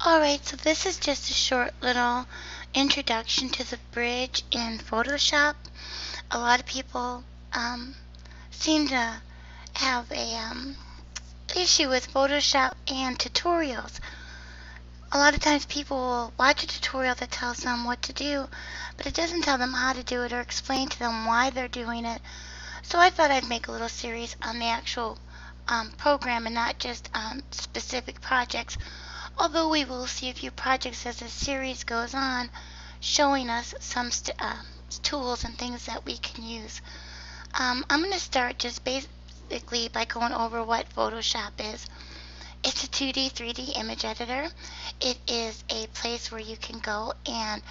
Alright, so this is just a short little introduction to the bridge in Photoshop. A lot of people seem to have a issue with Photoshop and tutorials. A lot of times people will watch a tutorial that tells them what to do, but it doesn't tell them how to do it or explain to them why they're doing it. So I thought I'd make a little series on the actual program and not just specific projects. Although we will see a few projects as the series goes on, showing us some tools and things that we can use. I'm going to start just basically by going over what Photoshop is. It's a 2D, 3D image editor. It is a place where you can go and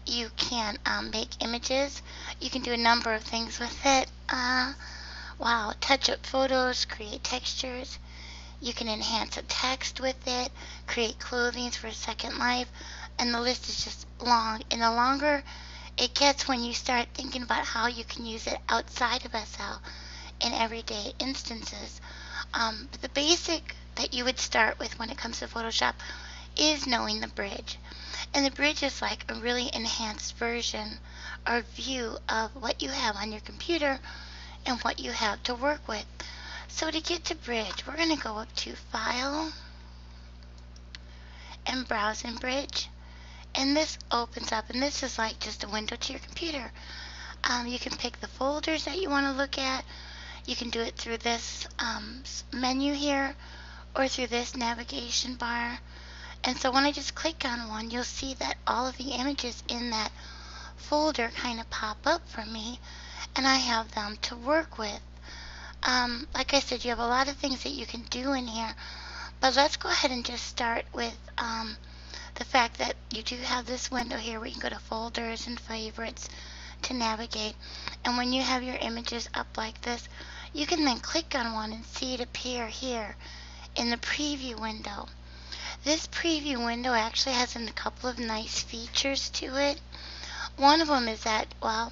you can make images. You can do a number of things with it. Wow, touch up photos, create textures. You can enhance a text with it, create clothing for a second life, and the list is just long. And the longer it gets when you start thinking about how you can use it outside of SL in everyday instances. But the basic that you would start with when it comes to Photoshop is knowing the bridge. And the bridge is like a really enhanced version or view of what you have on your computer and what you have to work with. So to get to bridge, we're going to go up to File and Browse in Bridge. And this opens up, and this is like just a window to your computer. You can pick the folders that you want to look at. You can do it through this menu here or through this navigation bar. And so when I just click on one, you'll see that all of the images in that folder kind of pop up for me, and I have them to work with. Like I said, you have a lot of things that you can do in here, but let's go ahead and just start with the fact that you do have this window here where you can go to folders and favorites to navigate. And when you have your images up like this, you can then click on one and see it appear here in the preview window. This preview window actually has a couple of nice features to it. One of them is that, well,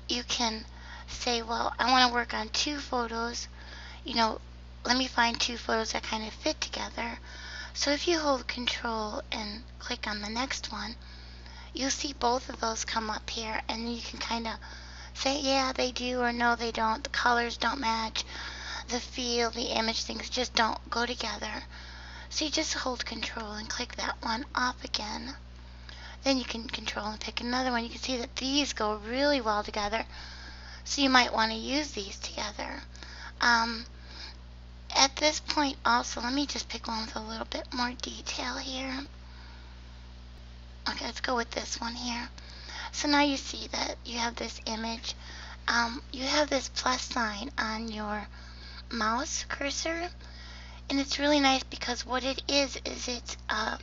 you can say, well, I want to work on two photos, let me find two photos that kind of fit together. So if you hold Control and click on the next one, you'll see both of those come up here, and you can kind of say, yeah, they do, or no, they don't. The colors don't match. The feel, the image, things just don't go together. So you just hold Control and click that one off again. Then you can Control and pick another one. You can see that these go really well together. So you might want to use these together. At this point also, let me just pick one with a little bit more detail here. Okay, let's go with this one here. So now you see that you have this image. You have this plus sign on your mouse cursor. And it's really nice because what it is it's a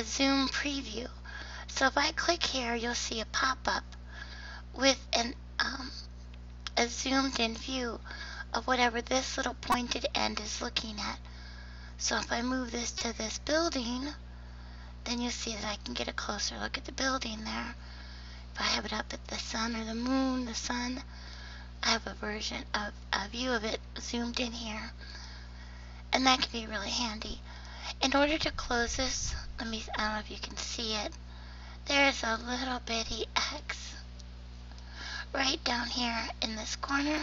zoom preview. So if I click here, you'll see a pop-up with a zoomed in view of whatever this little pointed end is looking at. So if I move this to this building, then you'll see that I can get a closer look at the building there. If I have it up at the sun or the moon, the sun, I have a view of it zoomed in here. And that can be really handy. In order to close this, I don't know if you can see it. There's a little bitty X right down here in this corner.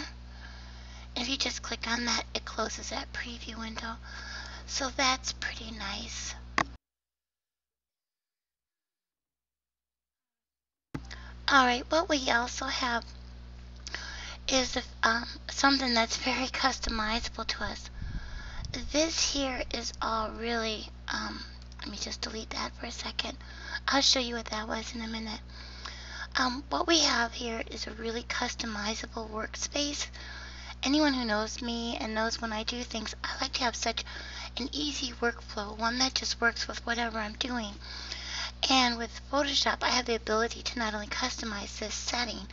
If you just click on that, it closes that preview window. So that's pretty nice. Alright, what we also have is something that's very customizable to us. This here is all really, let me just delete that for a second. I'll show you what that was in a minute. What we have here is a really customizable workspace. Anyone who knows me and knows when I do things, I like to have such an easy workflow, one that just works with whatever I'm doing. And with Photoshop, I have the ability to not only customize this setting,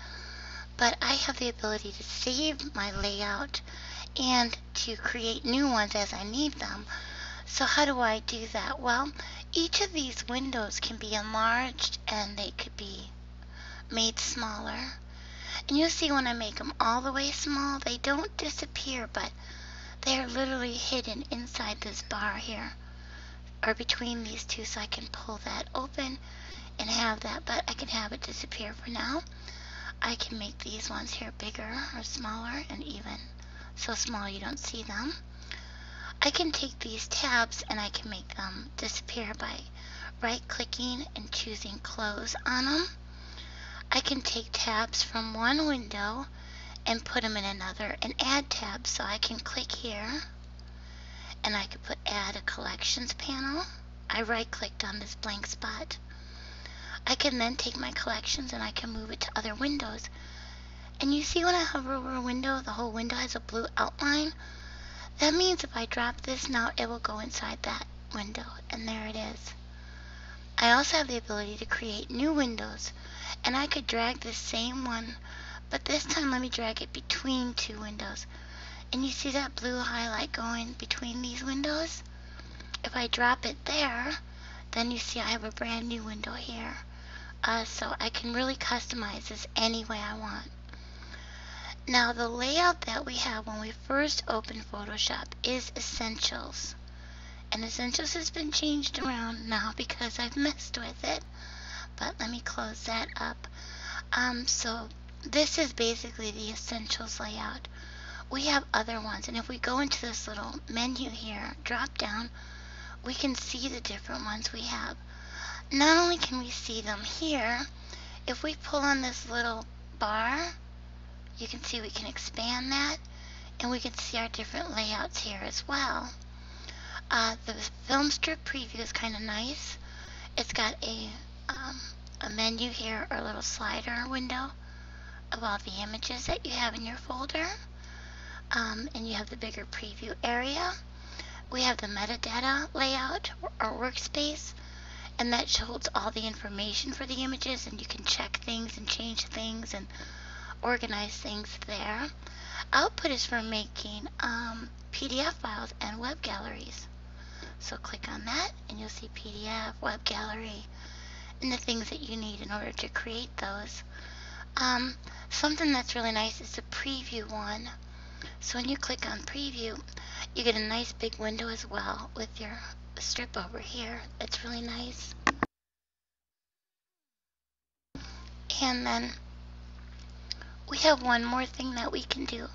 but I have the ability to save my layout and to create new ones as I need them. So how do I do that? Well, each of these windows can be enlarged and they could be made smaller. And you'll see when I make them all the way small, they don't disappear, but they're literally hidden inside this bar here. or between these two, so I can pull that open and have that, but I can have it disappear for now. I can make these ones here bigger or smaller, and even so small you don't see them. I can take these tabs and I can make them disappear by right-clicking and choosing Close on them. I can take tabs from one window and put them in another and add tabs, so I can click here and I can put Add a Collections panel. I right-clicked on this blank spot. I can then take my collections and I can move it to other windows. And you see when I hover over a window, the whole window has a blue outline? That means if I drop this now, it will go inside that window, and there it is. I also have the ability to create new windows, and I could drag this same one, but this time let me drag it between two windows. And you see that blue highlight going between these windows? If I drop it there, then you see I have a brand new window here. So I can really customize this any way I want. Now the layout that we have when we first open Photoshop is Essentials. And Essentials has been changed around now because I've messed with it. But let me close that up. So this is basically the Essentials layout. We have other ones, and if we go into this little menu here, drop down, we can see the different ones we have. Not only can we see them here, if we pull on this little bar, you can see we can expand that, and we can see our different layouts here as well. The Filmstrip Preview is kind of nice. It's got a menu here, or a little slider window of all the images that you have in your folder. And you have the bigger preview area. We have the Metadata Layout, or Workspace, and that shows all the information for the images, and you can check things and change things and organize things there. Output is for making PDF files and web galleries. So click on that and you'll see PDF, web gallery, and the things that you need in order to create those. Something that's really nice is the preview one. So when you click on preview, you get a nice big window as well with your strip over here. It's really nice. And then we have one more thing that we can do.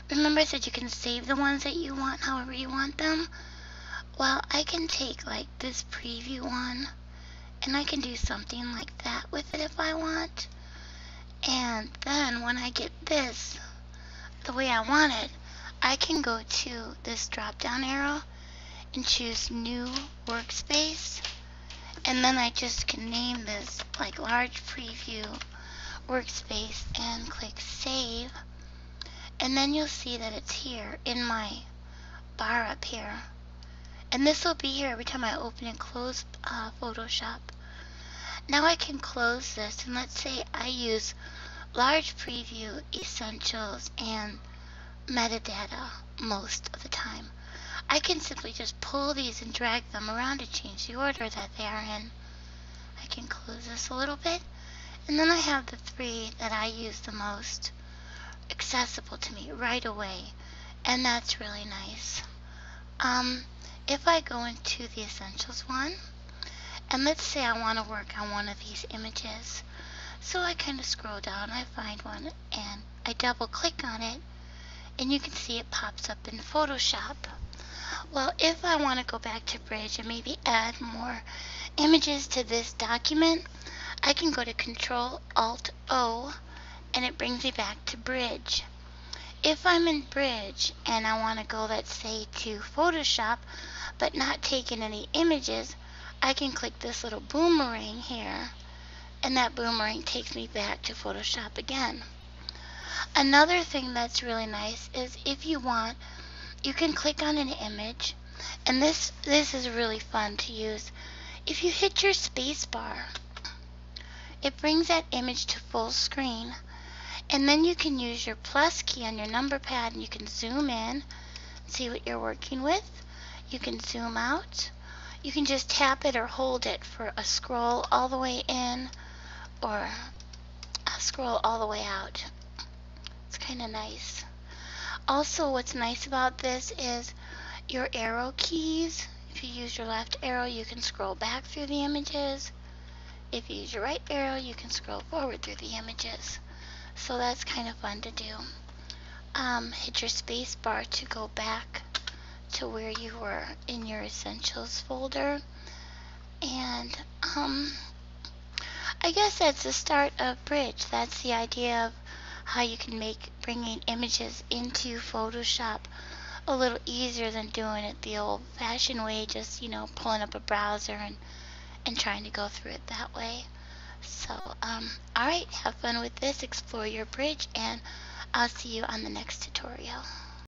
Remember I said you can save the ones that you want however you want them? Well, I can take like this preview one and I can do something like that with it if I want. And then when I get this the way I want it, I can go to this drop down arrow and choose New Workspace, and then I just can name this like Large Preview Workspace and click Save, and then you'll see that it's here in my bar up here, and this will be here every time I open and close Photoshop. Now I can close this, and let's say I use Large Preview, Essentials, and Metadata most of the time. I can simply just pull these and drag them around to change the order that they are in. I can close this a little bit, and then I have the three that I use the most accessible to me right away, and that's really nice. If I go into the Essentials one, and let's say I want to work on one of these images, so I kind of scroll down, I find one, and I double click on it, and you can see it pops up in Photoshop. Well, if I want to go back to Bridge and maybe add more images to this document, I can go to Control-Alt-O, and it brings me back to Bridge. If I'm in Bridge and I want to go, let's say, to Photoshop, but not taking any images, I can click this little boomerang here, and that boomerang takes me back to Photoshop again. Another thing that's really nice is if you want, you can click on an image, and this is really fun to use. If you hit your space bar, it brings that image to full screen, and then you can use your plus key on your number pad and you can zoom in, see what you're working with. You can zoom out. You can just tap it or hold it for a scroll all the way in or a scroll all the way out. It's kind of nice. Also, what's nice about this is your arrow keys. If you use your left arrow, you can scroll back through the images. If you use your right arrow, you can scroll forward through the images. So that's kind of fun to do. Hit your space bar to go back to where you were in your Essentials folder. And I guess that's the start of Bridge. That's the idea of how you can make bringing images into Photoshop a little easier than doing it the old-fashioned way, just, pulling up a browser and trying to go through it that way. So, alright, have fun with this, explore your Bridge, and I'll see you on the next tutorial.